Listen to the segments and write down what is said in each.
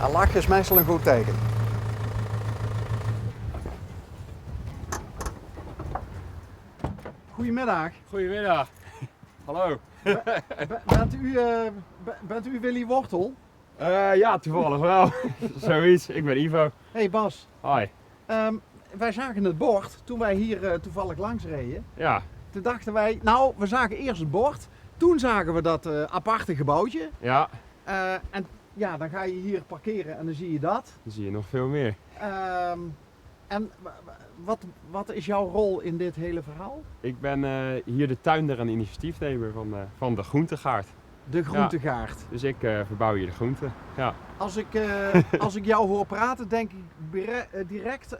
Een lach is meestal een goed teken. Goedemiddag. Goedemiddag. Hallo. Bent u Willy Wortel? Ja, toevallig wel. Zoiets. Ik ben Ivo. Hey Bas. Hi. Wij zagen het bord toen wij hier toevallig langs reden. Ja. Toen dachten wij, nou, we zagen eerst het bord. Toen zagen we dat aparte gebouwtje. Ja. En ja, dan ga je hier parkeren en dan zie je dat. Dan zie je nog veel meer. En wat is jouw rol in dit hele verhaal? Ik ben hier de tuinder en initiatiefnemer van de groentegaard. De groentegaard. Ja. Dus ik verbouw hier de groenten. Ja. Als ik jou hoor praten, denk ik direct,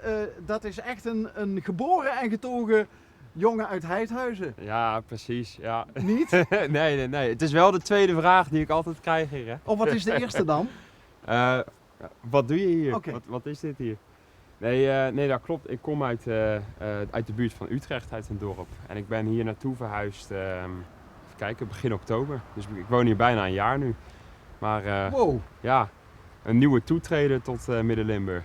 dat is echt een geboren en getogen jongen uit Heidhuizen. Ja, precies. Ja. Niet? Nee. Het is wel de tweede vraag die ik altijd krijg hier. Hè? Of wat is de eerste dan? Wat doe je hier? Okay. Wat is dit hier? Nee, dat klopt. Ik kom uit de buurt van Utrecht, uit een dorp. En ik ben hier naartoe verhuisd, even kijken, begin oktober. Dus ik woon hier bijna een jaar nu. Maar wow. Ja, een nieuwe toetreden tot Midden-Limburg.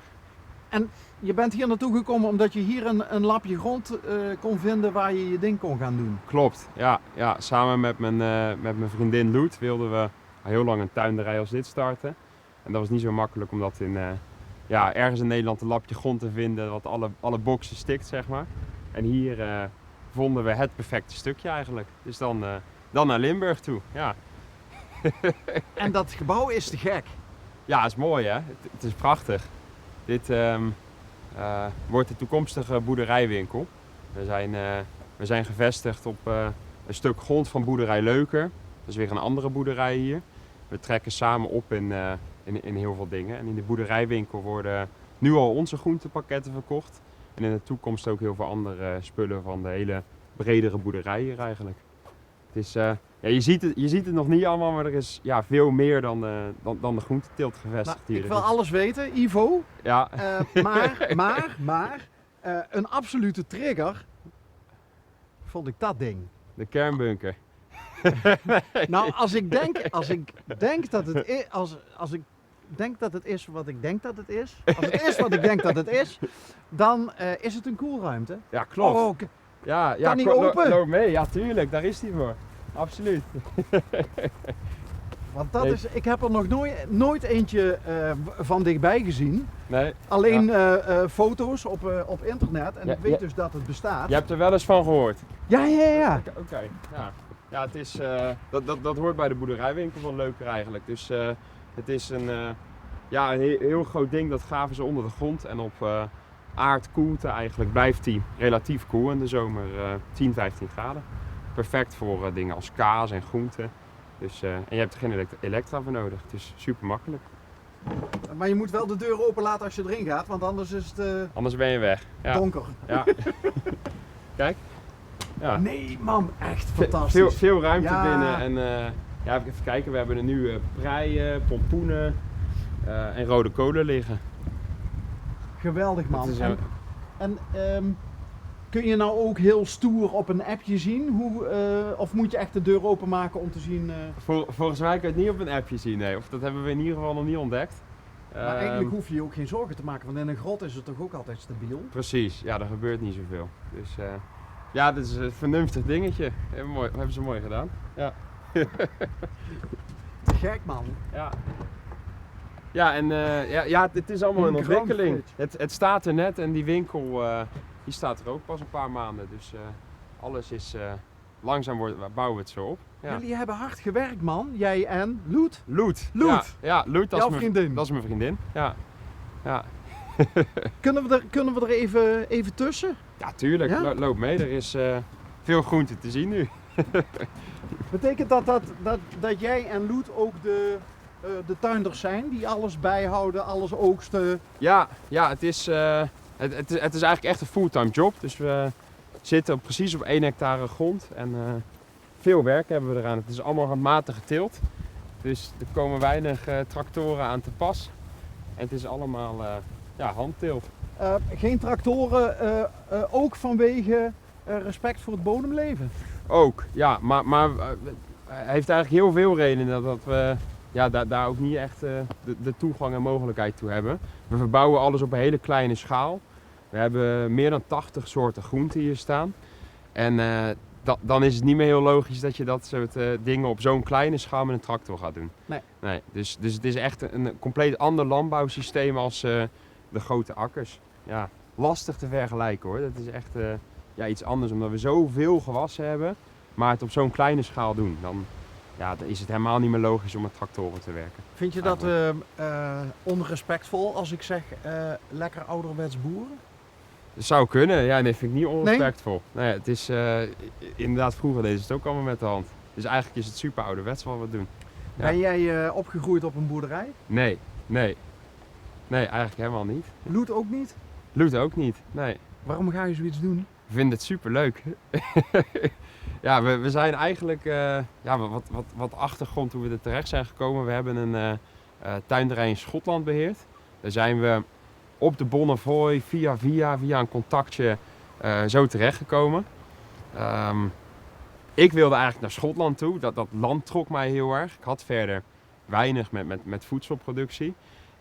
En je bent hier naartoe gekomen omdat je hier een lapje grond kon vinden waar je je ding kon gaan doen? Klopt, ja. Samen met mijn vriendin Loet wilden we al heel lang een tuinderij als dit starten. En dat was niet zo makkelijk om dat ergens in Nederland een lapje grond te vinden wat alle boxen stikt, zeg maar. En hier vonden we het perfecte stukje eigenlijk. Dus dan naar Limburg toe, ja. En dat gebouw is te gek. Ja, het is mooi hè. Het is prachtig. Dit wordt de toekomstige boerderijwinkel. We zijn gevestigd op een stuk grond van boerderij Leuker. Dat is weer een andere boerderij hier. We trekken samen op in heel veel dingen. En in de boerderijwinkel worden nu al onze groentepakketten verkocht. En in de toekomst ook heel veel andere spullen van de hele bredere boerderij hier eigenlijk. Het is, je ziet het nog niet allemaal, maar er is veel meer dan de groenteteelt gevestigd hier. Ik wil alles weten, Ivo. Ja. Maar een absolute trigger vond ik dat ding. De kernbunker. Nou, als ik denk dat het is wat ik denk dat het is, als het is wat ik denk dat het is, dan is het een koelruimte. Ja, klopt. Oh, ja, kan niet open? Loop mee, ja tuurlijk, daar is hij voor. Absoluut. Want ik heb er nog nooit eentje van dichtbij gezien. Nee. Alleen foto's op internet en ik weet dus dat het bestaat. Je hebt er wel eens van gehoord? Ja. Oké. Ja, het is, dat hoort bij de boerderijwinkel van Leuker eigenlijk. Dus het is een heel groot ding, dat gaven ze onder de grond. En op aardkoelte eigenlijk blijft die relatief koel in de zomer 10, 15 graden. Perfect voor dingen als kaas en groenten. Dus, en je hebt er geen elektra voor nodig. Het is super makkelijk. Maar je moet wel de deur open laten als je erin gaat, want anders is het anders ben je weg. Ja. Donker. Ja. Kijk. Ja. Nee man, echt fantastisch. Veel ruimte binnen. En even kijken, we hebben er nu preien, pompoenen en rode kolen liggen. Geweldig man. Kun je nou ook heel stoer op een appje zien? Of moet je echt de deur openmaken om te zien? Volgens mij kun je het niet op een appje zien, nee. Of dat hebben we in ieder geval nog niet ontdekt. Maar eigenlijk hoef je ook geen zorgen te maken, want in een grot is het toch ook altijd stabiel? Precies, ja, er gebeurt niet zoveel. Dus dit is een vernuftig dingetje. Hebben ze mooi gedaan. Ja. Te gek man. Ja. Ja, en het is allemaal een ontwikkeling. Het staat er net en die winkel die staat er ook pas een paar maanden. Dus alles is langzaam bouwen we het zo op. Ja. Jullie hebben hard gewerkt man, jij en Loet. Loet. Ja, Loet, dat is vriendin. Dat is mijn vriendin. Ja. Kunnen we er even tussen? Ja, tuurlijk. Ja? Loop mee. Er is veel groente te zien nu. Betekent dat jij en Loet ook de tuinders zijn die alles bijhouden, alles oogsten? Ja, het is eigenlijk echt een fulltime job. Dus we zitten precies op 1 hectare grond en veel werk hebben we eraan. Het is allemaal handmatig geteeld. Dus er komen weinig tractoren aan te pas. En het is allemaal handteelt. Geen tractoren, ook vanwege respect voor het bodemleven? Ook, ja. Maar hij heeft eigenlijk heel veel redenen dat we ja, daar ook niet echt de toegang en mogelijkheid toe hebben. We verbouwen alles op een hele kleine schaal. We hebben meer dan 80 soorten groenten hier staan. En dan is het niet meer heel logisch dat je dat soort dingen op zo'n kleine schaal met een tractor gaat doen. Nee. Dus het is echt een compleet ander landbouwsysteem als de grote akkers. Ja, lastig te vergelijken hoor. Dat is echt iets anders omdat we zoveel gewassen hebben. Maar het op zo'n kleine schaal doen. Dan is het helemaal niet meer logisch om met tractoren te werken. Vind je dat onrespectvol als ik zeg lekker ouderwets boeren? Dat zou kunnen, ja, nee, vind ik niet onrespectvol. Nee, het is inderdaad, vroeger deden ze het ook allemaal met de hand. Dus eigenlijk is het super ouderwets wat we doen. Ja. Ben jij opgegroeid op een boerderij? Nee, eigenlijk helemaal niet. Loet ook niet? Loet ook niet, nee. Waarom ga je zoiets doen? We vinden het super leuk. Ja, we zijn eigenlijk wat achtergrond hoe we er terecht zijn gekomen. We hebben een tuinderij in Schotland beheerd. Daar zijn we op de Bonnefoy via een contactje zo terechtgekomen. Ik wilde eigenlijk naar Schotland toe. Dat land trok mij heel erg. Ik had verder weinig met voedselproductie.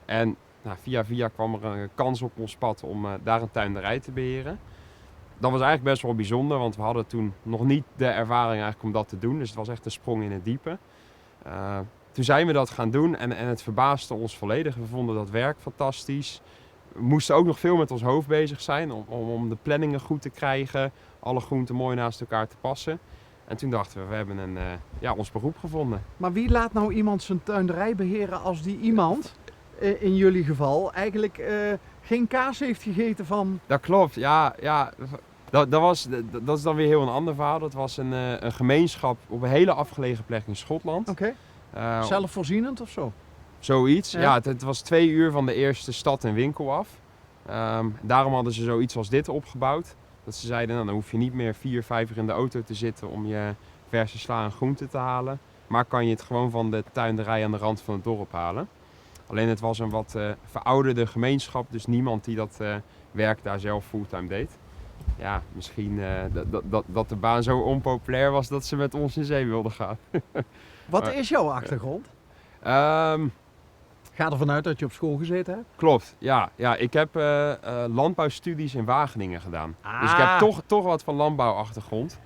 En via kwam er een kans op ons pad om daar een tuinderij te beheren. Dat was eigenlijk best wel bijzonder, want we hadden toen nog niet de ervaring eigenlijk om dat te doen. Dus het was echt een sprong in het diepe. Toen zijn we dat gaan doen en het verbaasde ons volledig. We vonden dat werk fantastisch. We moesten ook nog veel met ons hoofd bezig zijn om de planningen goed te krijgen. Alle groenten mooi naast elkaar te passen. En toen dachten we hebben ons beroep gevonden. Maar wie laat nou iemand zijn tuinderij beheren als die iemand, in jullie geval, eigenlijk geen kaas heeft gegeten van... Dat klopt, ja. Dat is dan weer heel een ander verhaal. Dat was een gemeenschap op een hele afgelegen plek in Schotland. Oké. Zelfvoorzienend of zo? Zoiets, ja. Het was 2 uur van de eerste stad en winkel af. Daarom hadden ze zoiets als dit opgebouwd. Dat ze zeiden, dan hoef je niet meer 4-5 uur in de auto te zitten om je verse sla en groenten te halen. Maar kan je het gewoon van de tuinderij aan de rand van het dorp halen. Alleen het was een wat verouderde gemeenschap, dus niemand die dat werk daar zelf fulltime deed. Ja, misschien dat de baan zo onpopulair was dat ze met ons in zee wilden gaan. Wat is jouw achtergrond? Ga ervan uit dat je op school gezeten hebt? Klopt, ja. Ik heb landbouwstudies in Wageningen gedaan. Dus ik heb toch wat van landbouwachtergrond.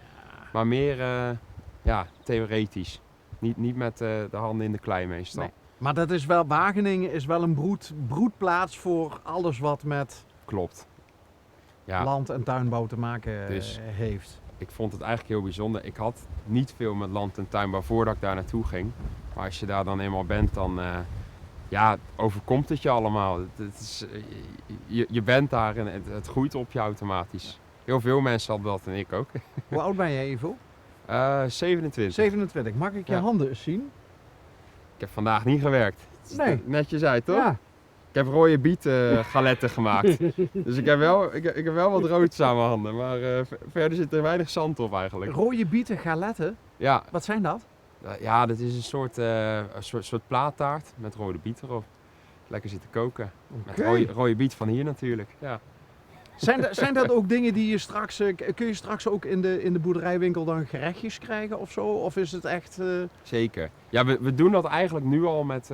Maar meer theoretisch. Niet met de handen in de klei meestal. Nee. Maar dat is wel, Wageningen is wel een broedplaats voor alles wat met land- en tuinbouw te maken heeft. Ik vond het eigenlijk heel bijzonder. Ik had niet veel met land- en tuinbouw voordat ik daar naartoe ging. Maar als je daar dan eenmaal bent, dan overkomt het je allemaal. Je bent daar en het groeit op je automatisch. Heel veel mensen hadden dat en ik ook. Hoe oud ben jij, Ivo? 27. 27. Mag ik je handen eens zien? Ik heb vandaag niet gewerkt. Nee. Netjes uit, toch? Ja. Ik heb rode bietengaletten gemaakt. Dus ik heb wel wat roods aan mijn handen. Maar verder zit er weinig zand op eigenlijk. Rode bieten galetten? Ja. Wat zijn dat? Ja, dat is een soort plaattaart met rode biet erop. Lekker zitten koken. Okay. Met rode biet van hier natuurlijk. Ja. Zijn dat ook dingen die je straks, kun je straks ook in de boerderijwinkel dan gerechtjes krijgen of zo? Of is het echt... Zeker. Ja, we doen dat eigenlijk nu al met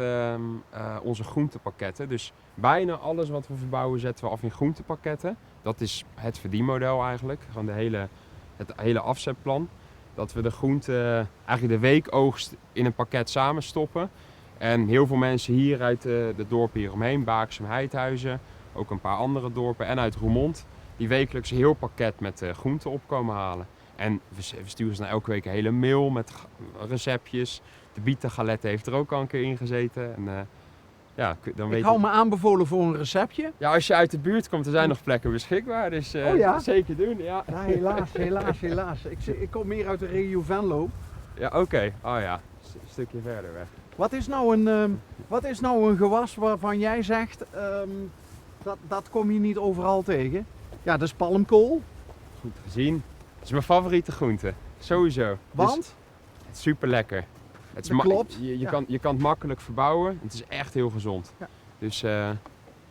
onze groentepakketten. Dus bijna alles wat we verbouwen zetten we af in groentepakketten. Dat is het verdienmodel eigenlijk. Gewoon het hele afzetplan. Dat we de groenten, eigenlijk de weekoogst in een pakket samenstoppen. En heel veel mensen hier uit de dorpen hieromheen, Baaksum, Heidhuizen, ook een paar andere dorpen en uit Roermond, die wekelijks een heel pakket met groenten op komen halen. En we sturen ze dan elke week een hele mail met receptjes. De bietengalette heeft er ook al een keer in gezeten. En, dan weet ik hou me aanbevolen voor een receptje. Ja, als je uit de buurt komt, er zijn nog plekken beschikbaar. Dus zeker doen. Ja. Ja, helaas. Ik kom meer uit de regio Venlo. Ja, oké. Oh ja, een stukje verder weg. Wat is nou een gewas waarvan jij zegt, dat kom je niet overal tegen? Ja, dat is palmkool. Goed gezien. Het is mijn favoriete groente. Sowieso. Want? Dus, het is super lekker. Dat klopt. Je kan het makkelijk verbouwen. Het is echt heel gezond. Ja. Dus,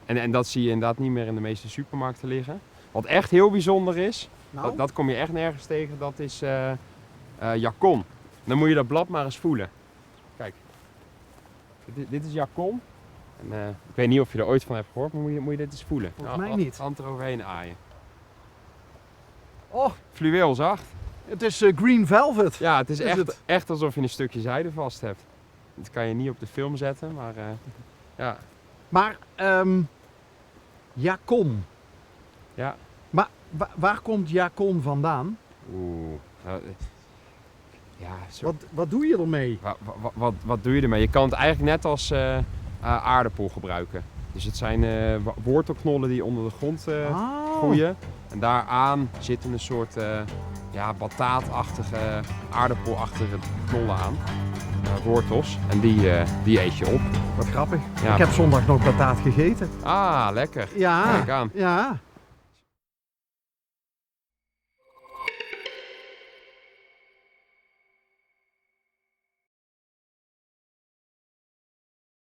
en dat zie je inderdaad niet meer in de meeste supermarkten liggen. Wat echt heel bijzonder is, dat kom je echt nergens tegen, dat is Jacon. Dan moet je dat blad maar eens voelen. Kijk. Dit is Jacon. En, ik weet niet of je er ooit van hebt gehoord, maar moet je dit eens voelen. Volgens mij niet. Hand eroverheen aaien. Oh, Fluweelzacht. het is green velvet. Ja, het is Is echt, het? echt alsof je een stukje zijde vast hebt. Dat kan je niet op de film zetten, maar ja. Maar, Jacon. Ja. Maar waar komt Jacon vandaan? Oeh. Ja, zo. Wat doe je ermee? Wat doe je ermee? Je kan het eigenlijk net als aardappel gebruiken. Dus het zijn wortelknollen die onder de grond groeien. En daaraan zitten een soort bataatachtige, aardappelachtige knollen aan. Wortels. En die eet je op. Wat grappig. Ja. Ik heb zondag nog bataat gegeten. Ah, lekker. Ja, Kijk aan. ja.